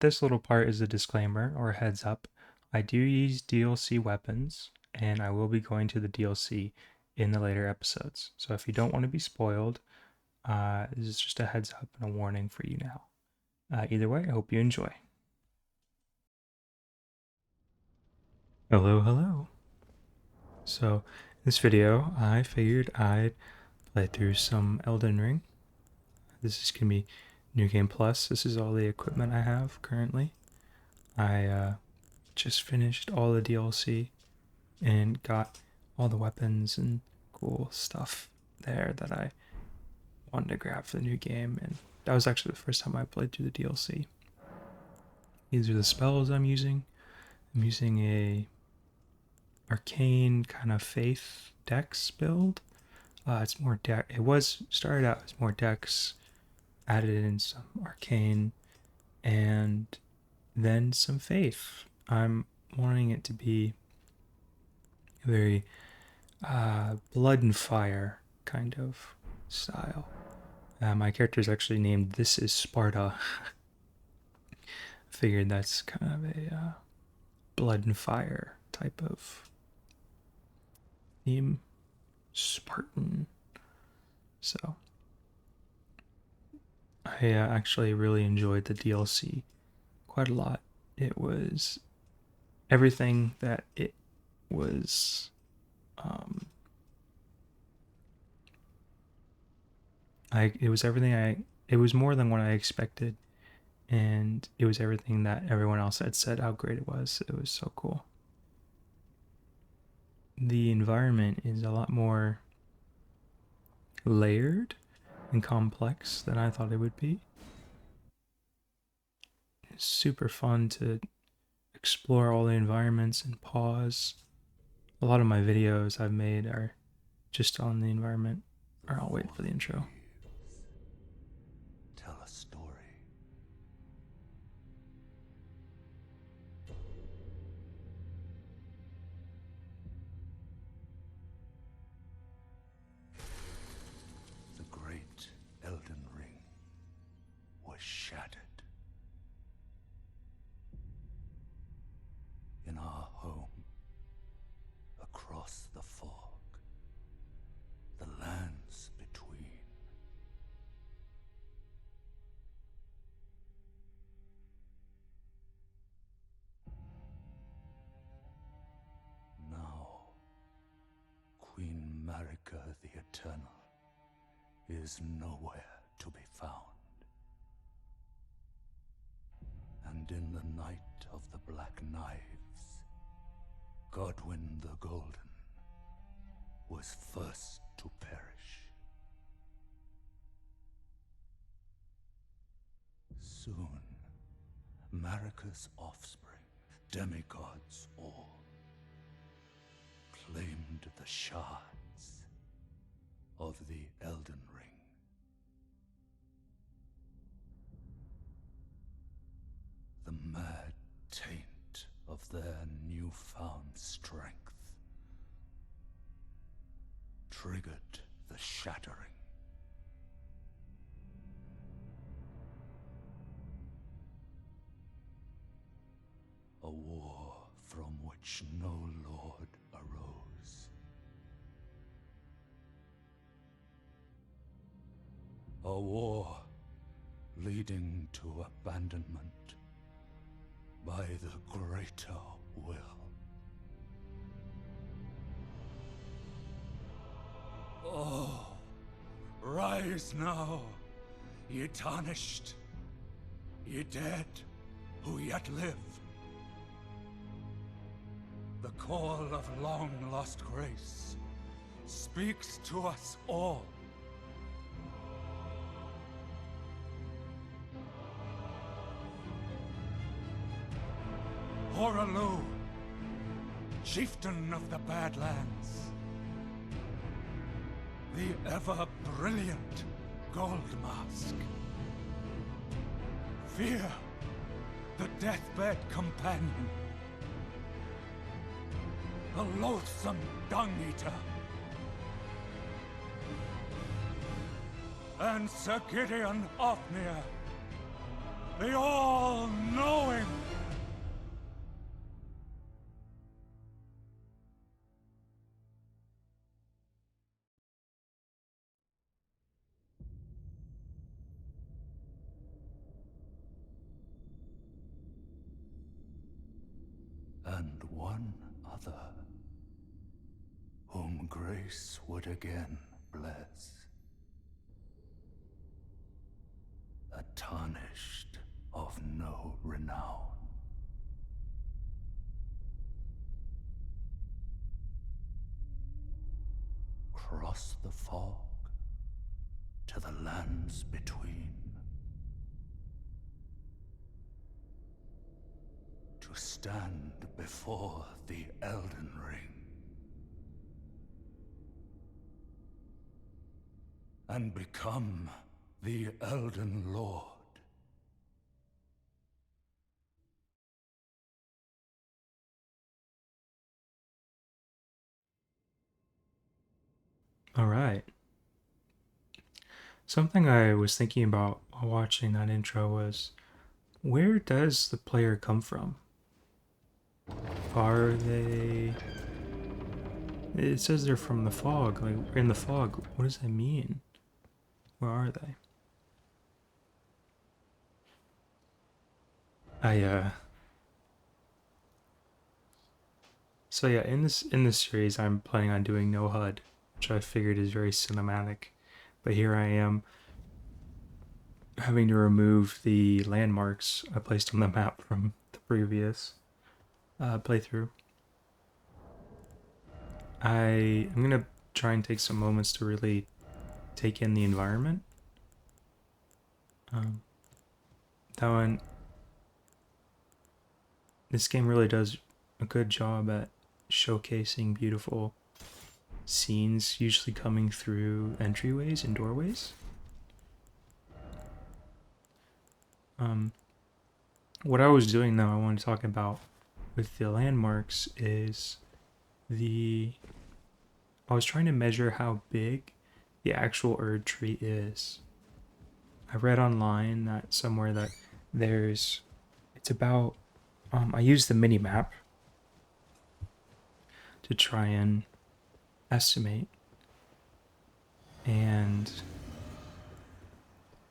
This little part is a disclaimer or a heads up. I do use DLC weapons, and I will be going to the DLC in the later episodes. So if you don't want to be spoiled, this is just a heads up and a warning for you now. Either way, I hope you enjoy. Hello, hello. So, this video, I figured I'd play through some Elden Ring. This is going to be New Game Plus. This is all the equipment I have currently. I just finished all the DLC and got all the weapons and cool stuff there that I wanted to grab for the new game, and that was actually the first time I played through the DLC. These are the spells I'm using. I'm using a arcane kind of faith dex build. It's more dex. It was started out as more dex, added in some arcane, and then some faith. I'm wanting it to be very blood and fire kind of style. My character is actually named This is Sparta. Figured that's kind of a blood and fire type of theme. Spartan. So, I actually really enjoyed the DLC quite a lot. It was everything that it was. It was everything it was more than what I expected, and it was everything that everyone else had said how great it was. It was so cool. The environment is a lot more layered and complex than I thought it would be. It's super fun to explore all the environments and pause. A lot of my videos I've made are just on the environment. Or I'll wait for the intro. Tell a story. The great Elden Ring was shattered. In our home, across the fog, the lands between. Now, Queen Marika the Eternal is nowhere to be found. And in the night of the Black Knives, Godwyn the Golden was first to perish. Soon, Marika's offspring, demigods all, claimed the shards of the Elden Ring. The mad taint of their newfound strength triggered the shattering. A war from which no lord arose. A war leading to abandonment by the greater will. Oh, rise now, ye tarnished, ye dead who yet live. The call of long-lost grace speaks to us all. Horalu, chieftain of the Badlands, the ever-brilliant Gold Mask. Fear, the deathbed companion, the loathsome dung-eater, and Sir Gideon Ofnir, the all-knowing. And one other, whom grace would again bless. A tarnished of no renown. Cross the fog to the lands between, to stand before the Elden Ring and become the Elden Lord. All right. Something I was thinking about while watching that intro was, where does the player come from? Are they... It says they're from the fog. Like, we're in the fog. What does that mean? Where are they? So yeah, in this series, I'm planning on doing no HUD, which I figured is very cinematic. But here I am having to remove the landmarks I placed on the map from the previous playthrough. I'm gonna try and take some moments to really take in the environment. Um, that one, this game really does a good job at showcasing beautiful scenes, usually coming through entryways and doorways. What I was doing though, I want to talk about with the landmarks is I was trying to measure how big the actual Erd tree is. I read online that somewhere that it's about, I used the mini map to try and estimate, and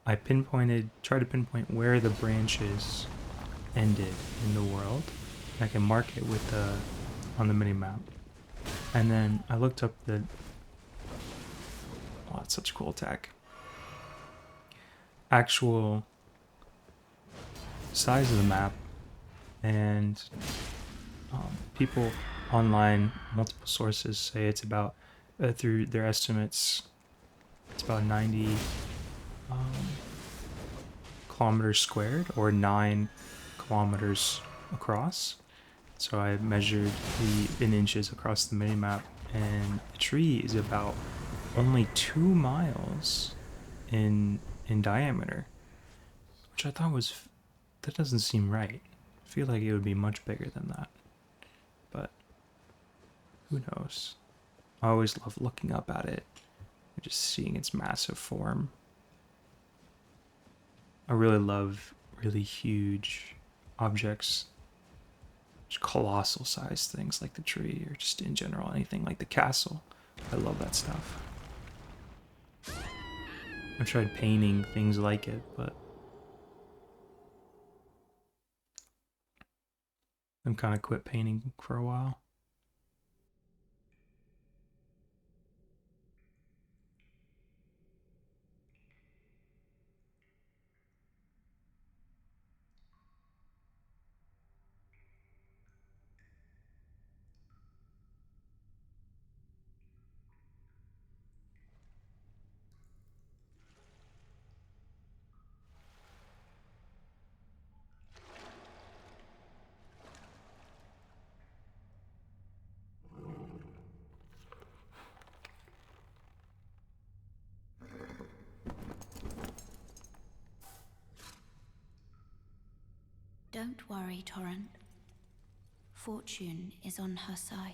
I tried to pinpoint where the branches ended in the world. I can mark it with on the mini map. And then I looked up oh, it's such cool tech. Actual size of the map, and people online, multiple sources say it's about, through their estimates, it's about 90 kilometers squared, or 9 kilometers across. So I measured in inches across the minimap, and the tree is about only 2 miles in diameter, which I thought that doesn't seem right. I feel like it would be much bigger than that, but who knows? I always love looking up at it and just seeing its massive form. I really love really huge objects, colossal sized things like the tree, or just in general anything like the castle. I love that stuff. I've tried painting things like it, but I'm kind of quit painting for a while. Don't worry, Torrent. Fortune is on her side.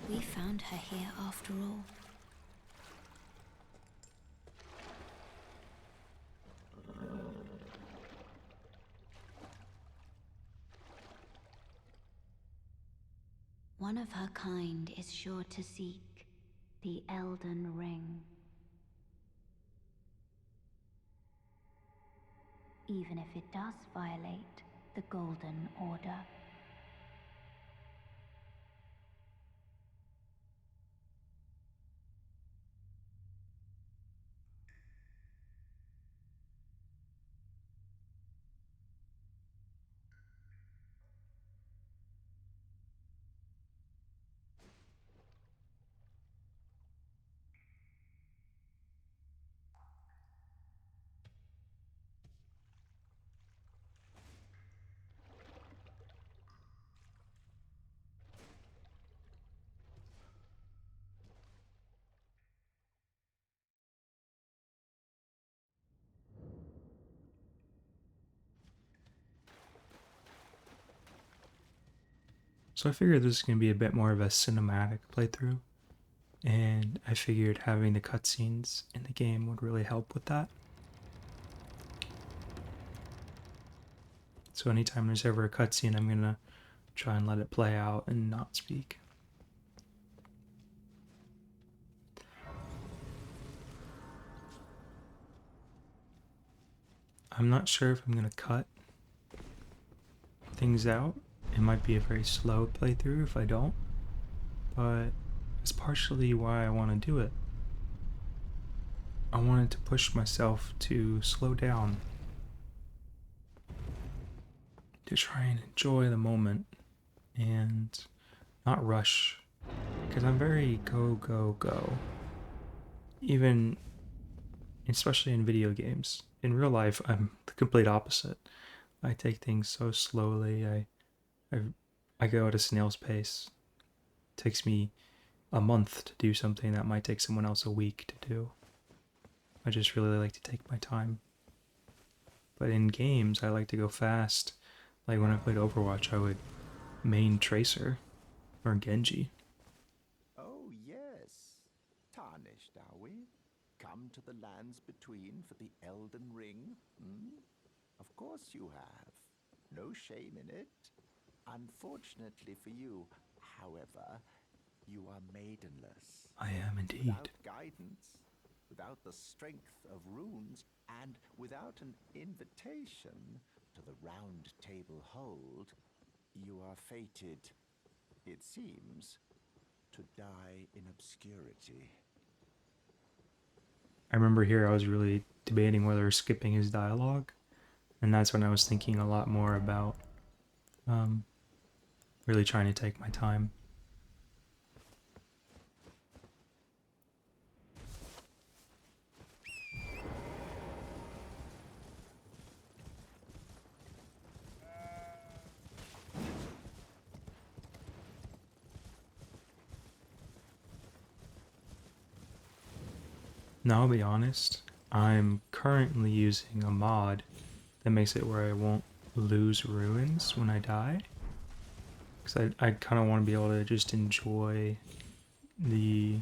We found her here after all. of her kind is sure to seek the Elden Ring. Even if it does violate the Golden Order. So I figured this is going to be a bit more of a cinematic playthrough, and I figured having the cutscenes in the game would really help with that. So anytime there's ever a cutscene, I'm going to try and let it play out and not speak. I'm not sure if I'm going to cut things out. It might be a very slow playthrough if I don't, but it's partially why I want to do it. I wanted to push myself to slow down, to try and enjoy the moment and not rush, because I'm very go, go, go. Even, especially in video games. In real life, I'm the complete opposite. I take things so slowly. I go at a snail's pace. It takes me a month to do something that might take someone else a week to do. I just really like to take my time. But in games, I like to go fast. Like when I played Overwatch, I would main Tracer or Genji. Oh, yes. Tarnished, are we? Come to the lands between for the Elden Ring? Hmm? Of course you have. No shame in it. Unfortunately for you, however, you are maidenless. I am indeed. Without guidance, without the strength of runes, and without an invitation to the Round Table Hold, you are fated, it seems, to die in obscurity. I remember here I was really debating whether skipping his dialogue, and that's when I was thinking a lot more about really trying to take my time. Now I'll be honest, I'm currently using a mod that makes it where I won't lose ruins when I die. Because I kind of want to be able to just enjoy the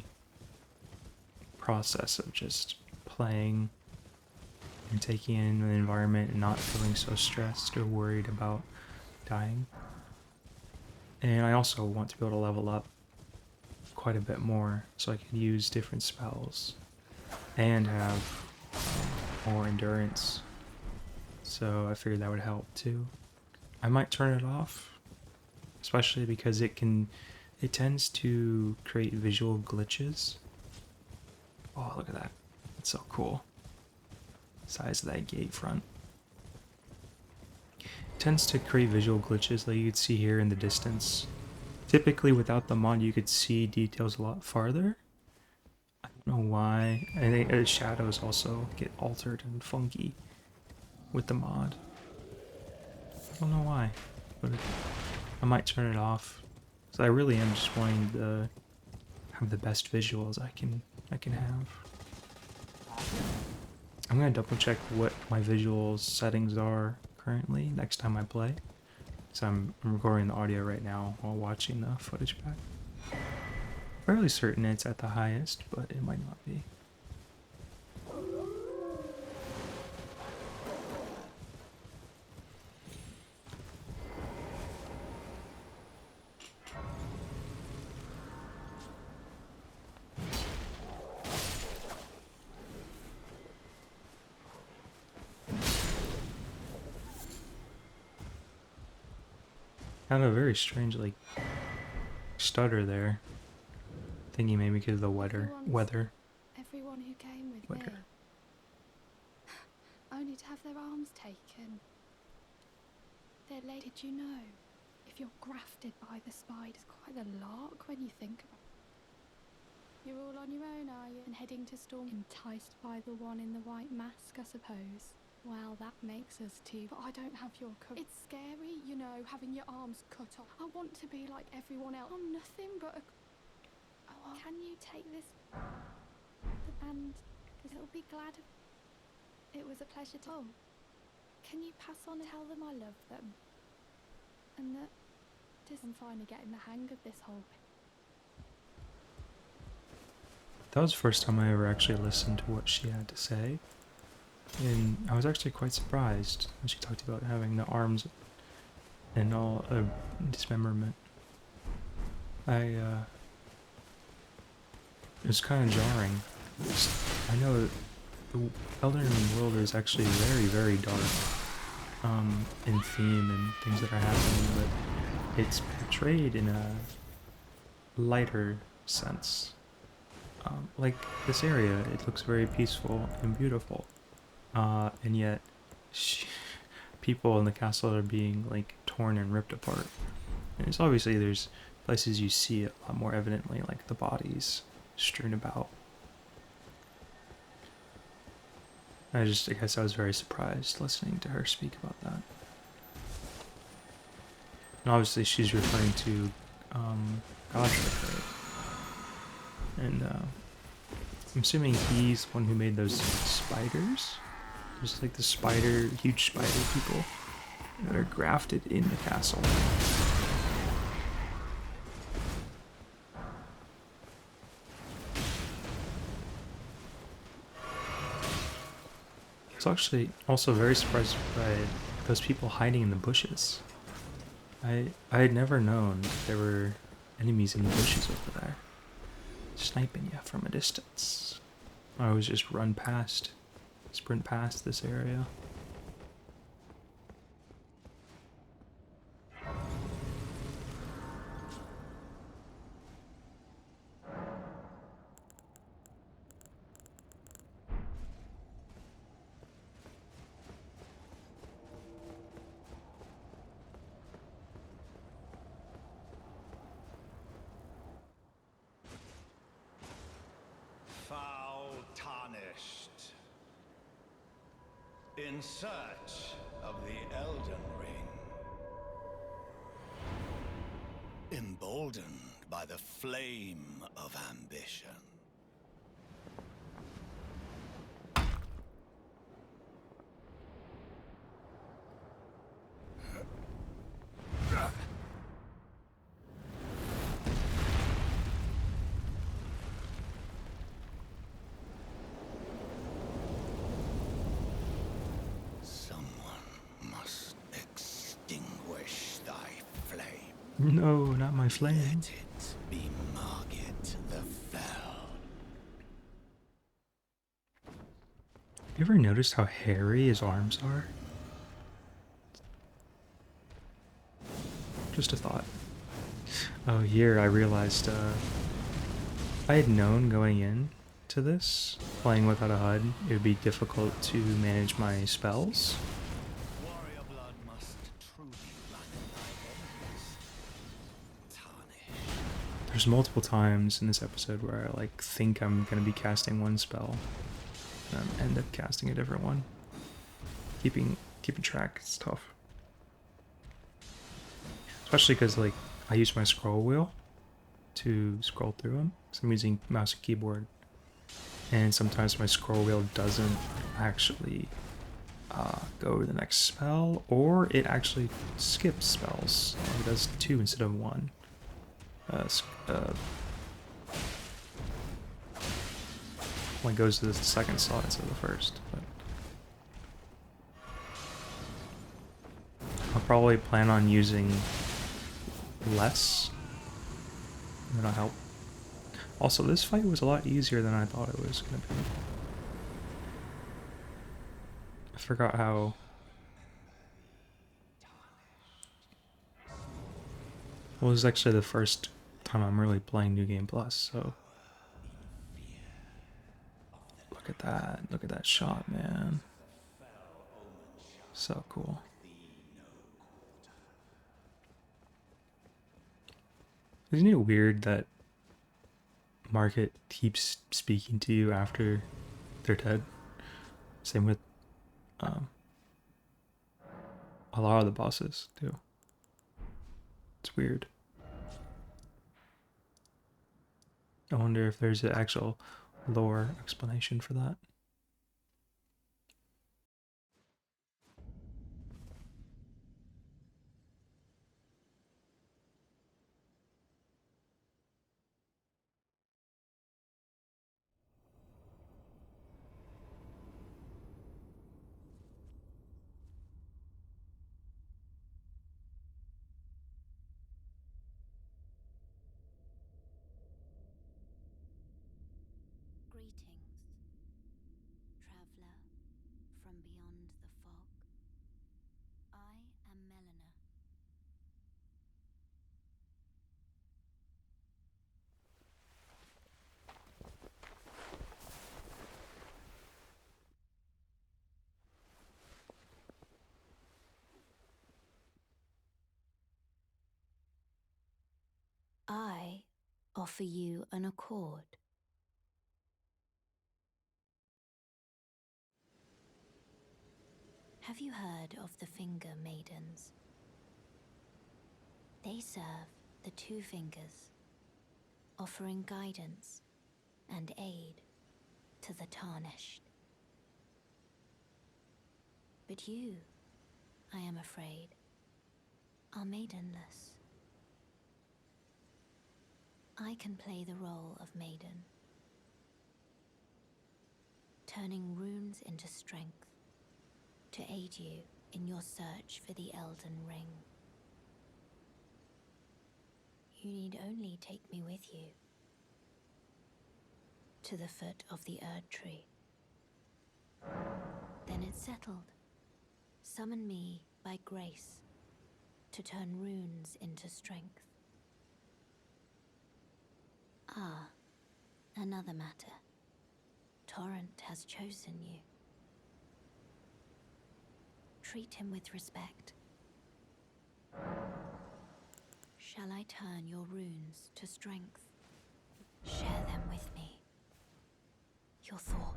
process of just playing and taking in the environment and not feeling so stressed or worried about dying. And I also want to be able to level up quite a bit more so I can use different spells and have more endurance. So I figured that would help too. I might turn it off, especially because it tends to create visual glitches. Oh, look at that. That's so cool. Size of that gate front. It tends to create visual glitches like you could see here in the distance. Typically without the mod you could see details a lot farther. I don't know why. I think shadows also get altered and funky with the mod. I don't know why, but I might turn it off. So I really am just wanting to have the best visuals I can have. I'm gonna double check what my visual settings are currently next time I play. So I'm recording the audio right now while watching the footage back. Fairly certain it's at the highest, but it might not be. Had a very strange like stutter there. Thinking maybe because of the weather. Everyone who came with Weather. me, only to have their arms taken. Did you know? If you're grafted by the spiders, quite a lark when you think about it. You're all on your own, are you? And heading to storm, enticed by the one in the white mask, I suppose. Well, that makes us two, but I don't have your courage. It's scary, you know, having your arms cut off. I want to be like everyone else. I'm nothing but a... Oh, can you take this? And it'll be glad of... It was a pleasure to... Oh, can you pass on and tell them I love them? And that... I'm finally getting the hang of this whole... That was the first time I ever actually listened to what she had to say. And I was actually quite surprised when she talked about having the arms and all dismemberment. It was kind of jarring. I know the Elden Ring world is actually very, very dark in theme and things that are happening, but it's portrayed in a lighter sense. Like this area, it looks very peaceful and beautiful, and yet people in the castle are being like torn and ripped apart. And it's obviously there's places you see it a lot more evidently, like the bodies strewn about. I guess I was very surprised listening to her speak about that. And obviously she's referring to Godric, and I'm assuming he's the one who made those spiders. There's like the huge spider people that are grafted in the castle. I was actually also very surprised by those people hiding in the bushes. I had never known there were enemies in the bushes over there, sniping you from a distance. I always just sprint past this area. Foul tarnished. In search of the Elden Ring. Emboldened by the flame of ambition. No, not my flame. Let it be Margit the Fell. You ever noticed how hairy his arms are? Just a thought. Oh, here I realized if I had known going in to this, playing without a HUD, it would be difficult to manage my spells. Warrior blood must truly run in thy veins. Tarnished. There's multiple times in this episode where I think I'm gonna be casting one spell, and end up casting a different one. Keeping track is tough, especially because I use my scroll wheel to scroll through them. So I'm using mouse and keyboard, and sometimes my scroll wheel doesn't actually go to the next spell, or it actually skips spells. It does 2 instead of 1. Goes to the second slot instead of the first. But I'll probably plan on using less. That'll help. Also, this fight was a lot easier than I thought it was going to be. I forgot how Well, this is actually the first time I'm really playing New Game Plus, so look at that. Look at that shot, man. So cool. Isn't it weird that Market keeps speaking to you after they're dead? Same with um, a lot of the bosses, too. It's weird. I wonder if there's an actual lore explanation for that. Greetings, traveler from beyond the fog. I am Melina. I offer you an accord. Have you heard of the Finger Maidens? They serve the Two Fingers, offering guidance and aid to the tarnished. But you, I am afraid, are maidenless. I can play the role of maiden, turning runes into strength to aid you in your search for the Elden Ring. You need only take me with you to the foot of the Erd Tree. Then it's settled. Summon me by grace to turn runes into strength. Ah, another matter. Torrent has chosen you. Treat him with respect. Shall I turn your runes to strength? Share them with me. Your thought.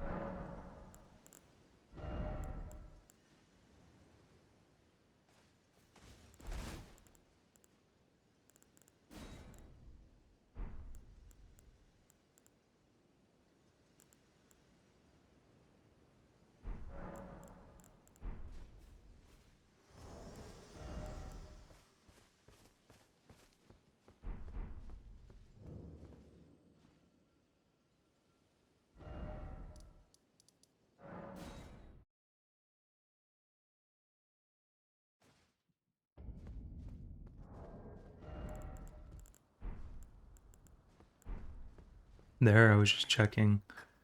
There, I was just checking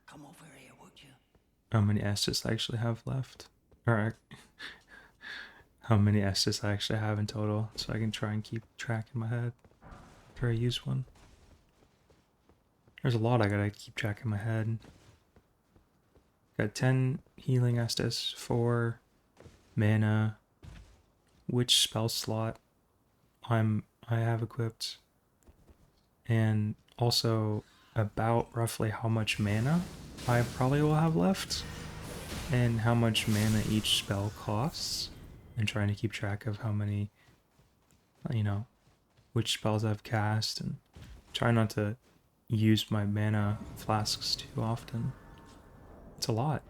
Come over here, would you? how many Estus I actually have left. Or how many Estus I actually have in total, so I can try and keep track in my head after I use one. There's a lot I gotta keep track in my head. Got 10 healing Estus, 4 mana, which spell slot I have equipped, and also about roughly how much mana I probably will have left, and how much mana each spell costs, and trying to keep track of how many, which spells I've cast, and try not to use my mana flasks too often. It's a lot,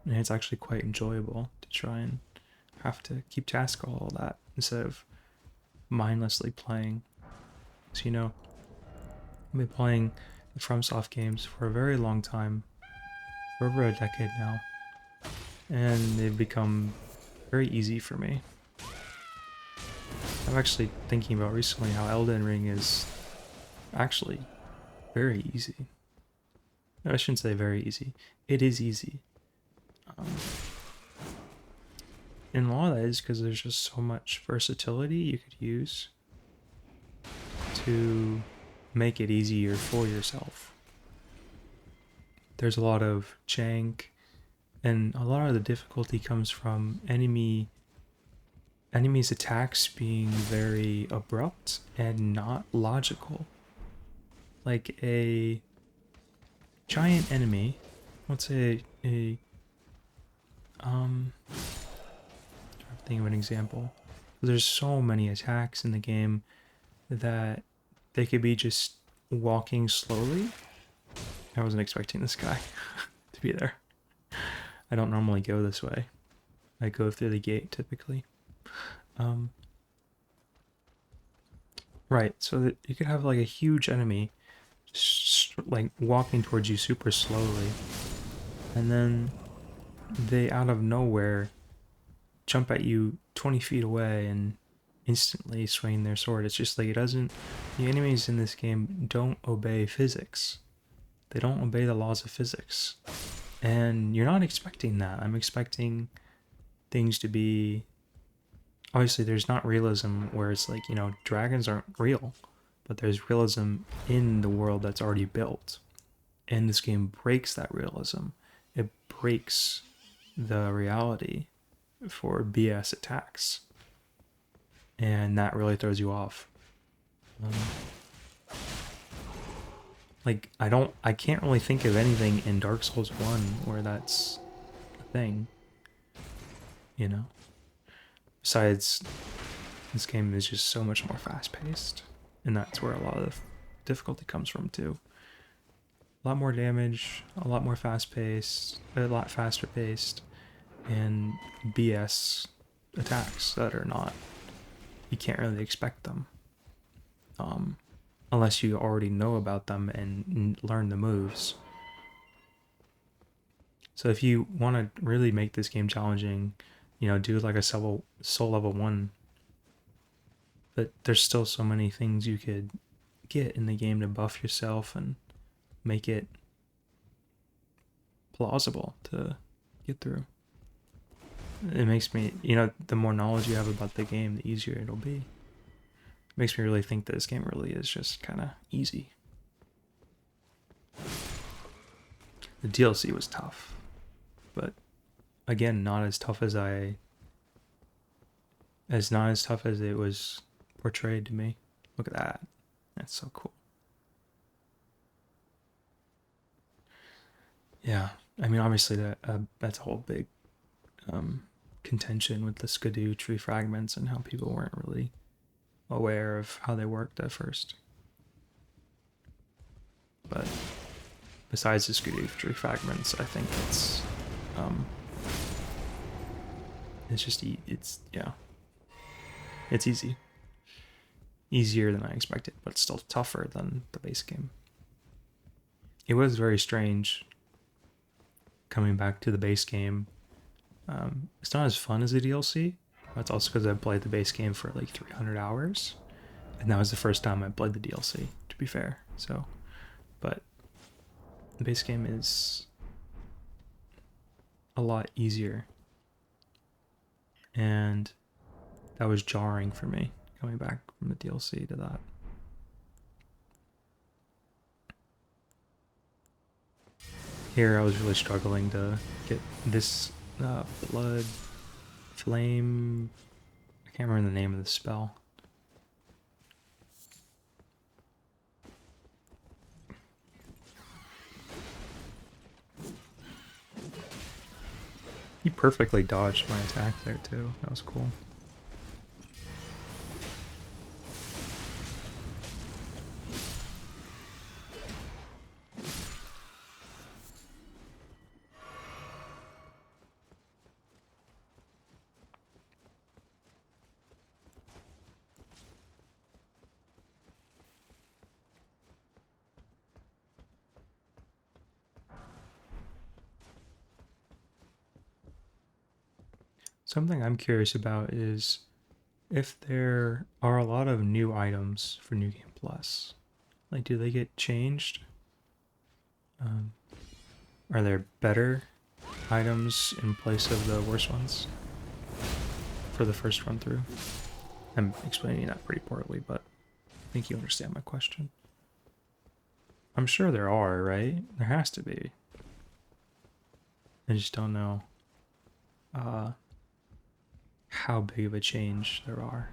and it's actually quite enjoyable to try and have to keep track of all that instead of mindlessly playing. So, I've been playing the FromSoft games for a very long time, for over a decade now, and they've become very easy for me. I'm actually thinking about recently how Elden Ring is actually very easy. No, I shouldn't say very easy. It is easy. And a lot of that is because there's just so much versatility you could use. to make it easier for yourself. There's a lot of jank, and a lot of the difficulty comes from enemies' attacks being very abrupt and not logical. Like a giant enemy, let's say I'm trying to think of an example. There's so many attacks in the game that they could be just walking slowly. I wasn't expecting this guy to be there. I don't normally go this way. I go through the gate typically. Right, so that you could have like a huge enemy like walking towards you super slowly, and then they out of nowhere jump at you 20 feet away and instantly swing their sword. It's just like the enemies in this game don't obey physics. They don't obey the laws of physics. And you're not expecting that. I'm expecting things to be... Obviously, there's not realism where it's like, dragons aren't real. But there's realism in the world that's already built. And this game breaks that realism. It breaks the reality for BS attacks. And that really throws you off. I can't really think of anything in Dark Souls 1 where that's a thing. Besides, this game is just so much more fast-paced. And that's where a lot of the difficulty comes from, too. A lot more damage, a lot more fast-paced, a lot faster-paced, and BS attacks that are not... You can't really expect them. Unless you already know about them and learn the moves. So if you want to really make this game challenging, do like a soul level 1. But there's still so many things you could get in the game to buff yourself and make it plausible to get through. It makes me, the more knowledge you have about the game, the easier it'll be. It makes me really think that this game really is just kind of easy. The DLC was tough, but again, not as tough as it was portrayed to me. Look at that. That's so cool. Yeah, I mean, obviously that's a whole big contention with the Skidoo tree fragments and how people weren't really aware of how they worked at first. But besides the Skidoo tree fragments, I think it's easy. Easier than I expected, but still tougher than the base game. It was very strange coming back to the base game. It's not as fun as the DLC. That's also because I played the base game for like 300 hours. And that was the first time I played the DLC, to be fair. But the base game is a lot easier. And that was jarring for me, coming back from the DLC to that. Here I was really struggling to get this blood flame. I can't remember the name of the spell. He perfectly dodged my attack there too. That was cool. Something I'm curious about is if there are a lot of new items for New Game Plus. Like, do they get changed? Are there better items in place of the worst ones for the first run through? I'm explaining that pretty poorly, but think you understand my question. I'm sure there are, right? There has to be. I just don't know how big of a change there are.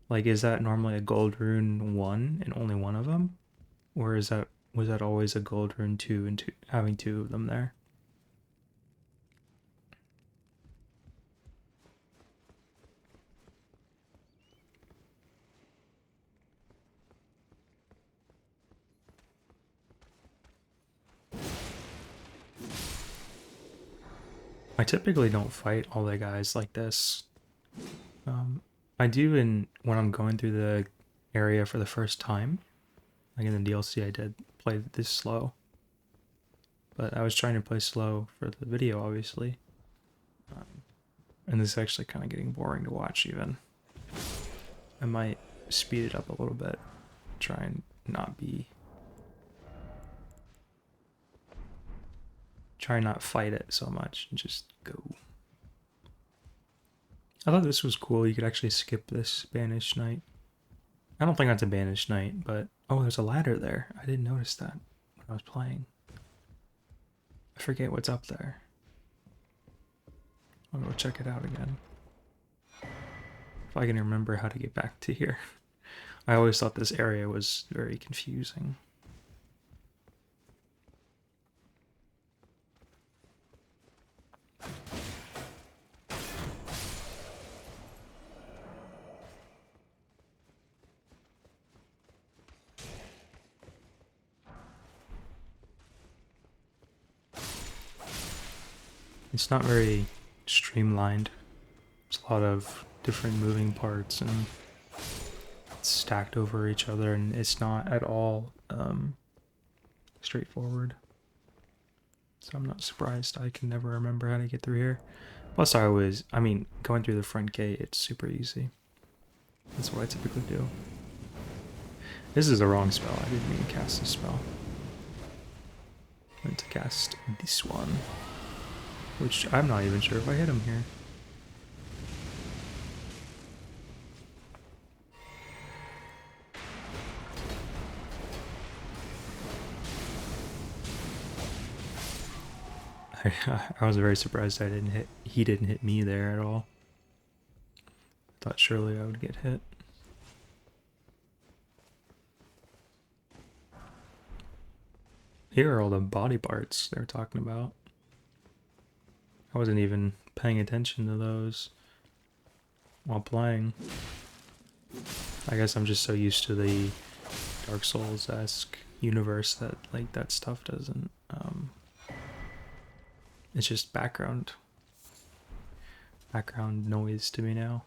Like, is that normally a gold rune 1 and only one of them? Or was that always a gold rune 2 and having 2 of them there? I typically don't fight all the guys like this. I do when I'm going through the area for the first time. Like in the DLC, I did play this slow. But I was trying to play slow for the video, obviously. And this is actually kind of getting boring to watch, even. I might speed it up a little bit. Try and not be... Try and not fight it so much and just go. I thought this was cool. You could actually skip this Banished Knight. I don't think that's a Banished Knight, but... Oh, there's a ladder there. I didn't notice that when I was playing. I forget what's up there. I'll go check it out again. If I can remember how to get back to here. I always thought this area was very confusing. It's not very streamlined. There's a lot of different moving parts and it's stacked over each other, and it's not at all straightforward. So I'm not surprised I can never remember how to get through here. Plus I mean, going through the front gate, it's super easy. That's what I typically do. This is the wrong spell. I didn't mean to cast this spell. I meant to cast this one. Which I'm not even sure if I hit him here. I was very surprised he didn't hit me there at all. Thought surely I would get hit. Here are all the body parts they're talking about. I wasn't even paying attention to those while playing. I guess I'm just so used to the Dark Souls-esque universe that like that stuff doesn't it's just background noise to me now.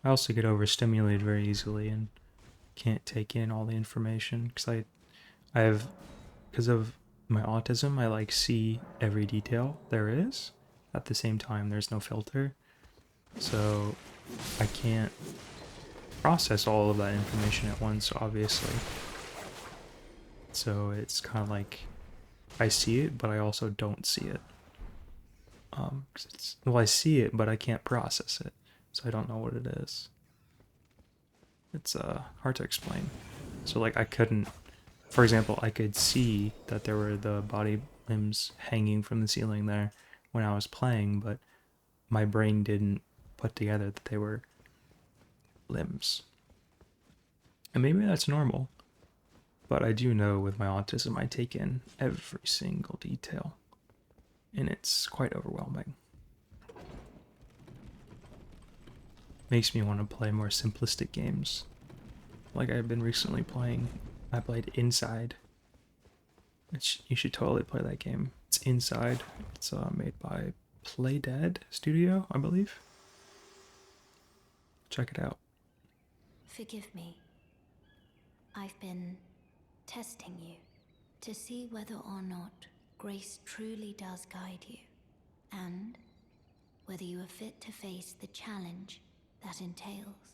I also get overstimulated very easily and can't take in all the information because because of my autism, I like see every detail there is. At the same time, there's no filter, so I can't process all of that information at once, obviously. So it's kind of like I see it, but I also don't see it. Well, I see it, but I can't process it, so I don't know what it is. It's hard to explain. So like I couldn't, for example, I could see that there were the body limbs hanging from the ceiling there when I was playing, but my brain didn't put together that they were limbs. And maybe that's normal, but I do know with my autism I take in every single detail, and it's quite overwhelming. Makes me want to play more simplistic games. Like I've been recently playing. I played Inside. You should totally play that game. It's Inside. It's made by Playdead Studio, I believe. Check it out. Forgive me. I've been testing you to see whether or not grace truly does guide you, and whether you are fit to face the challenge that entails.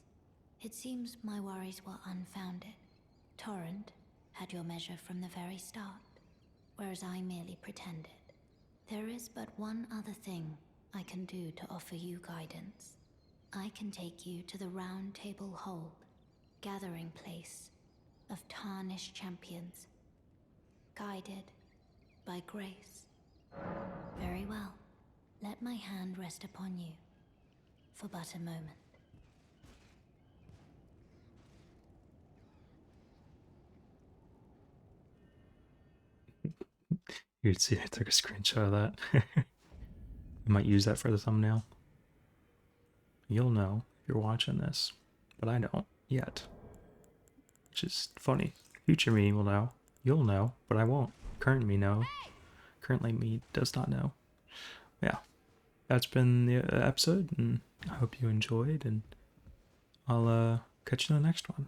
It seems my worries were unfounded. Torrent had your measure from the very start, whereas I merely pretended. There is but one other thing I can do to offer you guidance. I can take you to the Round Table Hold, gathering place of tarnished champions, guided by grace. Very well. Let my hand rest upon you for but a moment. You'd see I took a screenshot of that. I might use that for the thumbnail. You'll know if you're watching this, but I don't yet. Which is funny. Future me will know. You'll know, but I won't. Current me know. Currently me does not know. Yeah, that's been the episode, and I hope you enjoyed, and I'll catch you in the next one.